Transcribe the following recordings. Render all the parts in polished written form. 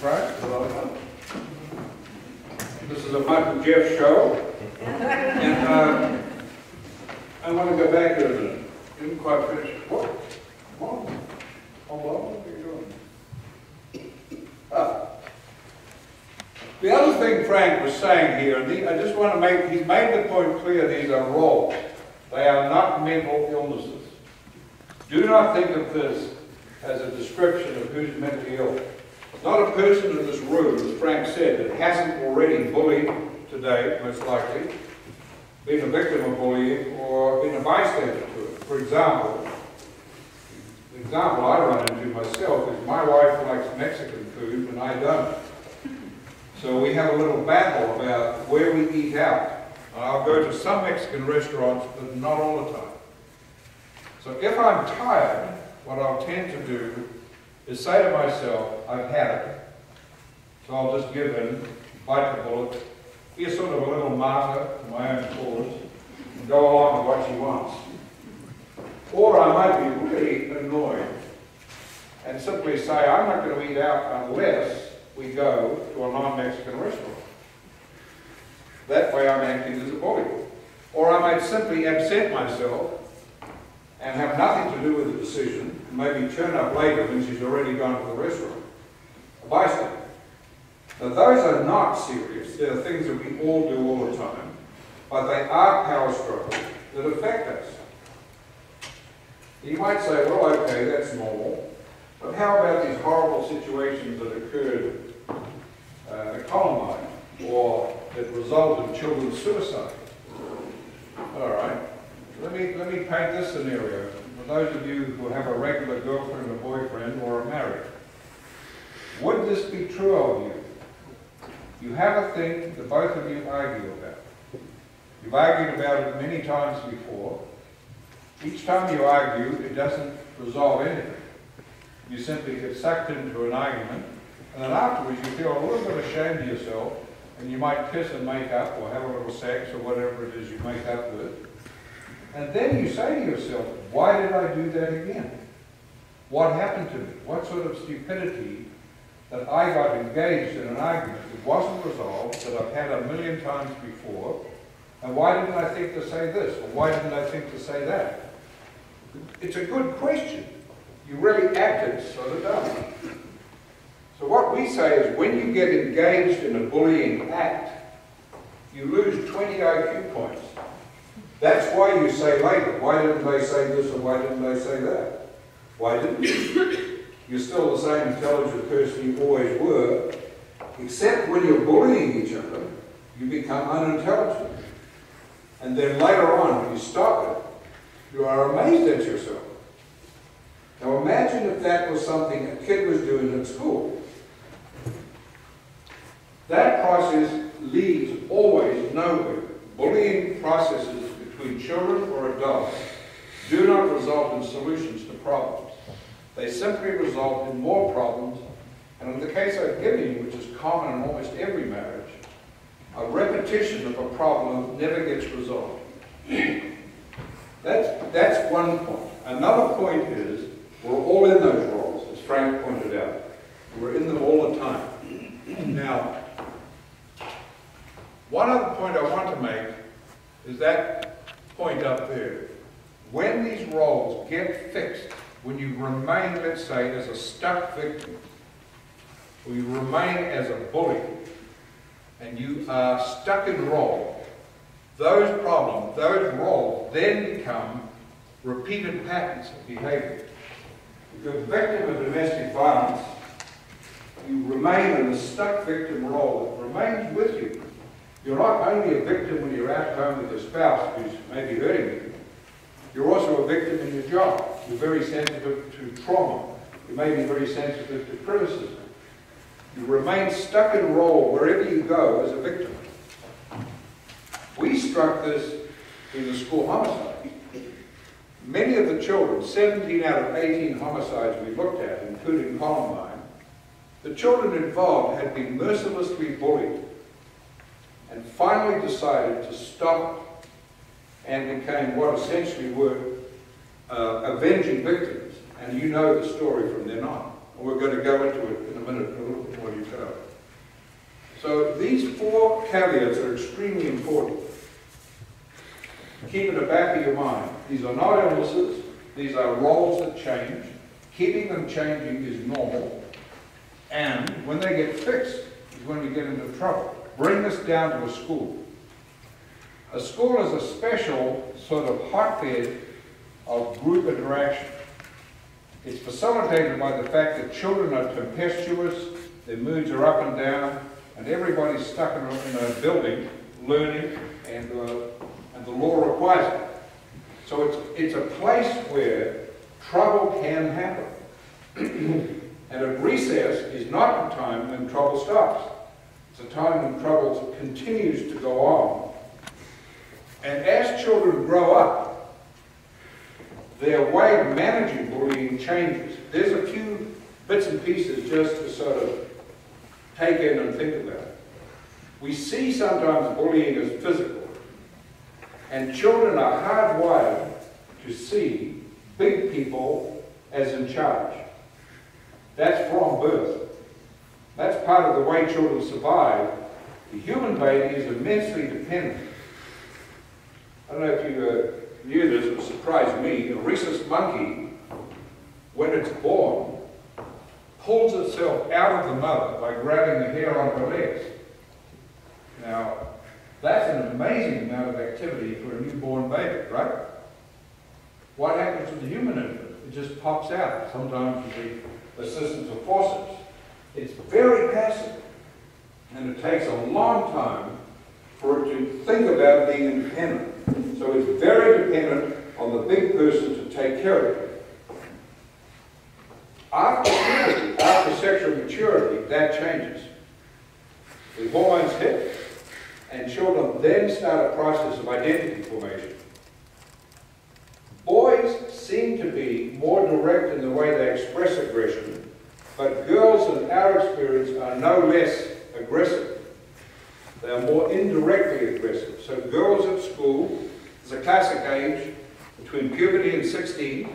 Frank. Welcome. This is a Mike and Jeff show. And I want to go back to it. Didn't quite finish. What? Come on. Hold on. What are you doing? The other thing Frank was saying here, and I just want to make, he's made the point clear, these are roles. They are not mental illnesses. Do not think of this as a description of who's mentally ill. Not a person in this room, as Frank said, that hasn't already bullied today, most likely, been a victim of bullying, or been a bystander to it. For example, the example I run into myself is my wife likes Mexican food and I don't. So we have a little battle about where we eat out. And I'll go to some Mexican restaurants, but not all the time. So if I'm tired, what I'll tend to do is say to myself, I've had it. So I'll just give in, bite the bullet, be a sort of a little martyr to my own cause, and go along with what she wants. Or I might be really annoyed and simply say, I'm not going to eat out unless we go to a non-Mexican restaurant. That way I'm acting as a bully. Or I might simply absent myself and have nothing to do with the decision, and maybe turn up later when she's already gone to the restaurant. A bystander. Now those are not serious. They're things that we all do all the time. But they are power struggles that affect us. You might say, well, okay, that's normal. But how about these horrible situations that occurred at Columbine, or that result in children's suicide? All right. Let me paint this scenario for those of you who have a regular girlfriend or boyfriend or are married. Would this be true of you? You have a thing that both of you argue about. You've argued about it many times before. Each time you argue, it doesn't resolve anything. You simply get sucked into an argument, and then afterwards you feel a little bit ashamed of yourself, and you might kiss and make up, or have a little sex, or whatever it is you make up with. And then you say to yourself, why did I do that again? What happened to me? What sort of stupidity that I got engaged in an argument that wasn't resolved, that I've had a million times before, and why didn't I think to say this, or why didn't I think to say that? It's a good question. You really acted sort of dumb. So what we say is when you get engaged in a bullying act, you lose 20 IQ points. That's why you say later, why didn't they say this or why didn't they say that? Why didn't you? You're still the same intelligent person you always were, except when you're bullying each other, you become unintelligent. And then later on, when you stop it, you are amazed at yourself. Now imagine if that was something a kid was doing at school. That process leads always nowhere. Bullying processes between children or adults do not result in solutions to problems. They simply result in more problems, and in the case I've given you, which is common in almost every marriage, a repetition of a problem never gets resolved. That's one point. Another point is, we're all in those roles, as Frank pointed out. We're in them all the time. Now, one other point I want to make is that point up there. When these roles get fixed, when you remain, let's say, as a stuck victim, or you remain as a bully, and you are stuck in role, those problems, those roles then become repeated patterns of behavior. If you're a victim of domestic violence, you remain in a stuck victim role that remains with you. You're not only a victim when you're at home with your spouse who's maybe hurting you, you're also a victim in your job. You're very sensitive to trauma. You may be very sensitive to criticism. You remain stuck in role wherever you go as a victim. We struck this in the school homicides. Many of the children, 17 out of 18 homicides we looked at, including Columbine, the children involved had been mercilessly bullied and finally decided to stop and became what essentially were avenging victims. And you know the story from then on. And we're going to go into it in a minute, a little bit more each other. So these 4 caveats are extremely important. Keep in the back of your mind. These are not illnesses. These are roles that change. Keeping them changing is normal. And when they get fixed is when we get into trouble. Bring this down to a school. A school is a special sort of hotbed of group interaction. It's facilitated by the fact that children are tempestuous, their moods are up and down, and everybody's stuck in a building learning, and the law requires it. So it's a place where trouble can happen. And a recess is not a time when trouble stops. It's a time when trouble continues to go on. And as children grow up, their way of managing bullying changes. There's a few bits and pieces just to sort of take in and think about. We see sometimes bullying as physical, and children are hardwired to see big people as in charge. That's from birth. That's part of the way children survive. The human baby is immensely dependent. I don't know if you knew this, it surprised me. A rhesus monkey, when it's born, pulls itself out of the mother by grabbing the hair on her legs. Now, that's an amazing amount of activity for a newborn baby, right? What happens to the human infant? It just pops out, sometimes with the assistance of forceps. It's very passive, and it takes a long time for it to think about being independent. So it's very dependent on the big person to take care of it. After puberty, after sexual maturity, that changes. The hormones hit, and children then start a process of identity formation. Boys seem to be more direct in the way they express aggression, but girls in our experience are no less aggressive. They are more indirectly aggressive. So girls at school, there's a classic age between puberty and 16.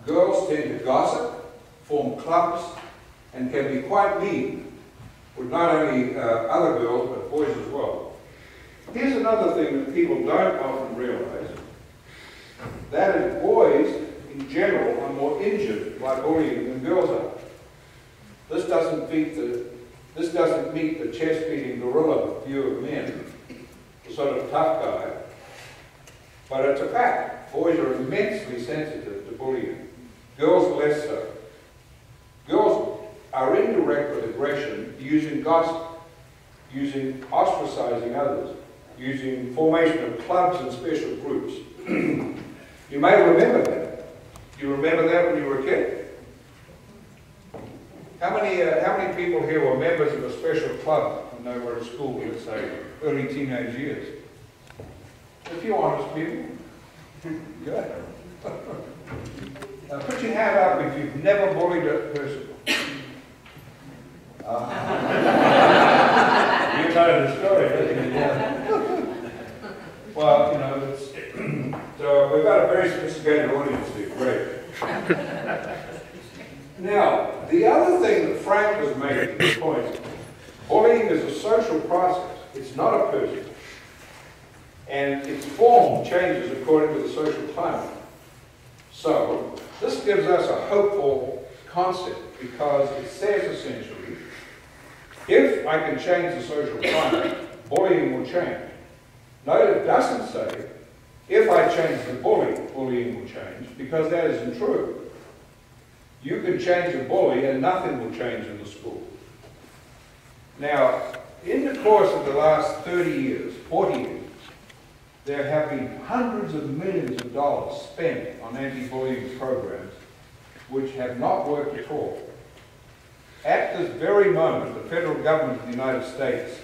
Girls tend to gossip, form clubs, and can be quite mean with not only other girls, but boys as well. Here's another thing that people don't often realize. That is, boys, in general, are more injured by bullying than girls are. This doesn't meet the chest-beating gorilla view of men, the sort of tough guy, but it's a fact. Boys are immensely sensitive to bullying. Girls less so. Girls are indirect with aggression using gossip, using ostracizing others, using formation of clubs and special groups. You may remember that. Do you remember that when you were a kid? How many people here were members of a special club when they were at school, let's say, early teenage years? A few honest people. Good. Put your hand up if you've never bullied a person. You know the story, don't you? Yeah. Well, you know, it's so we've got a very sophisticated audience here. Great. Now, the other thing that Frank was making the point, bullying is a social process. It's not a person. And its form changes according to the social climate. So, this gives us a hopeful concept because it says essentially, if I can change the social climate, bullying will change. Note it doesn't say, if I change the bully, bullying will change, because that isn't true. You can change a bully and nothing will change in the school. Now, in the course of the last 30 years, 40 years, there have been hundreds of millions of dollars spent on anti-bullying programs which have not worked at all. At this very moment, the federal government of the United States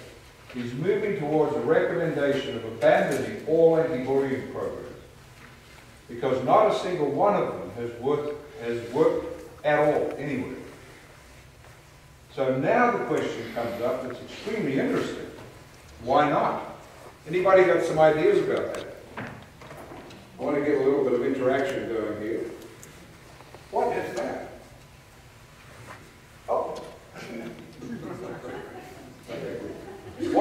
is moving towards a recommendation of abandoning all anti-bullying programs because not a single one of them has worked at all anywhere. So now the question comes up that's extremely interesting. Why not? Anybody got some ideas about that? I want to get a little bit of interaction going here. What is that? Oh.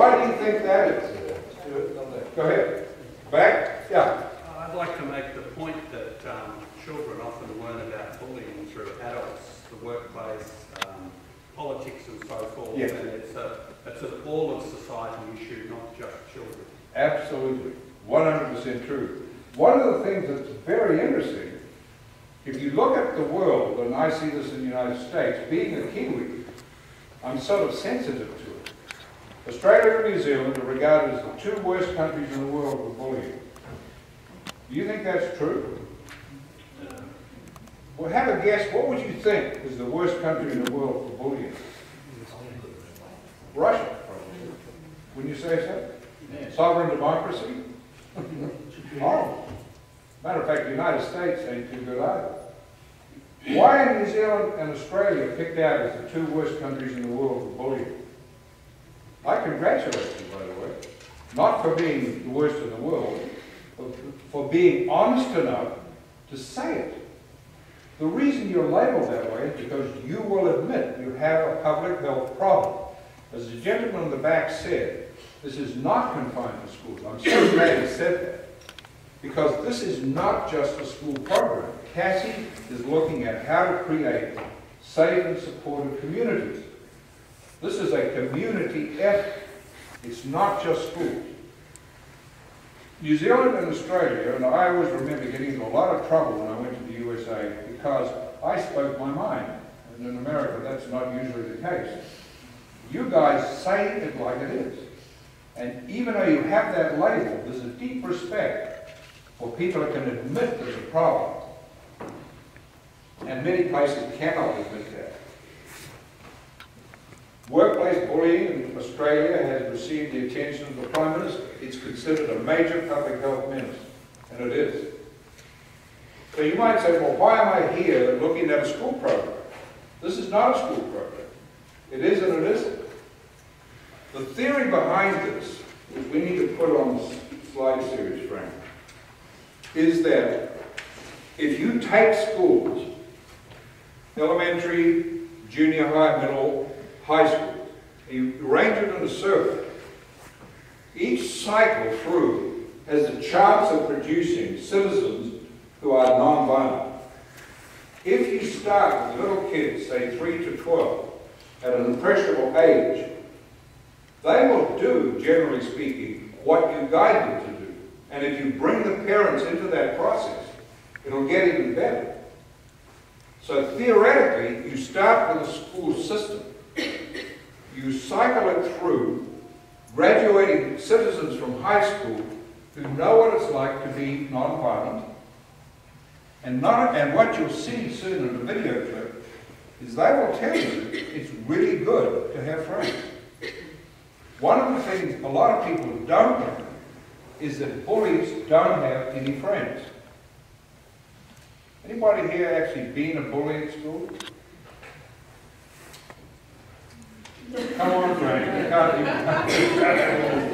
Why do you think that is? Stuart, go ahead. Back? Yeah. I'd like to make the point that children often learn about bullying through adults, the workplace, politics and so forth. Yes. And it's an all of society issue, not just children. Absolutely. 100% true. One of the things that's very interesting, if you look at the world, and I see this in the United States, being a Kiwi, I'm sort of sensitive to it. Australia and New Zealand are regarded as the two worst countries in the world for bullying. Do you think that's true? Well, have a guess. What would you think is the worst country in the world for bullying? Russia, probably. Wouldn't you say so? Yeah. Sovereign democracy? Oh. Matter of fact, the United States ain't too good either. Why are New Zealand and Australia picked out as the two worst countries in the world for bullying? I congratulate you, by the way. Not for being the worst in the world, but for being honest enough to say it. The reason you're labeled that way is because you will admit you have a public health problem. As the gentleman in the back said, this is not confined to schools. I'm so glad he said that. Because this is not just a school program. CASSE is looking at how to create safe and supportive communities. This is a community effort. It's not just schools. New Zealand and Australia, and I always remember getting into a lot of trouble when I went to the USA because I spoke my mind. And in America, that's not usually the case. You guys say it like it is. And even though you have that label, there's a deep respect for people that can admit there's a problem. And many places cannot admit that. Workplace bullying in Australia has received the attention of the Prime Minister. It's considered a major public health menace, and it is. So you might say, well, why am I here looking at a school program? This is not a school program. It is and it isn't. The theory behind this, which we need to put on the slide series, Frank, is that if you take schools, elementary, junior high, middle, high school, you arrange it in a circle, each cycle through has the chance of producing citizens who are non-violent. If you start with little kids, say 3 to 12, at an impressionable age, they will do, generally speaking, what you guide them to do. And if you bring the parents into that process, it'll get even better. So theoretically, you start with a school system. You cycle it through, graduating citizens from high school who know what it's like to be non-violent. And what you'll see soon in the video clip is they will tell you it's really good to have friends. One of the things a lot of people don't know is that bullies don't have any friends. Anybody here actually been a bully at school? Come on, Frank. You can't even.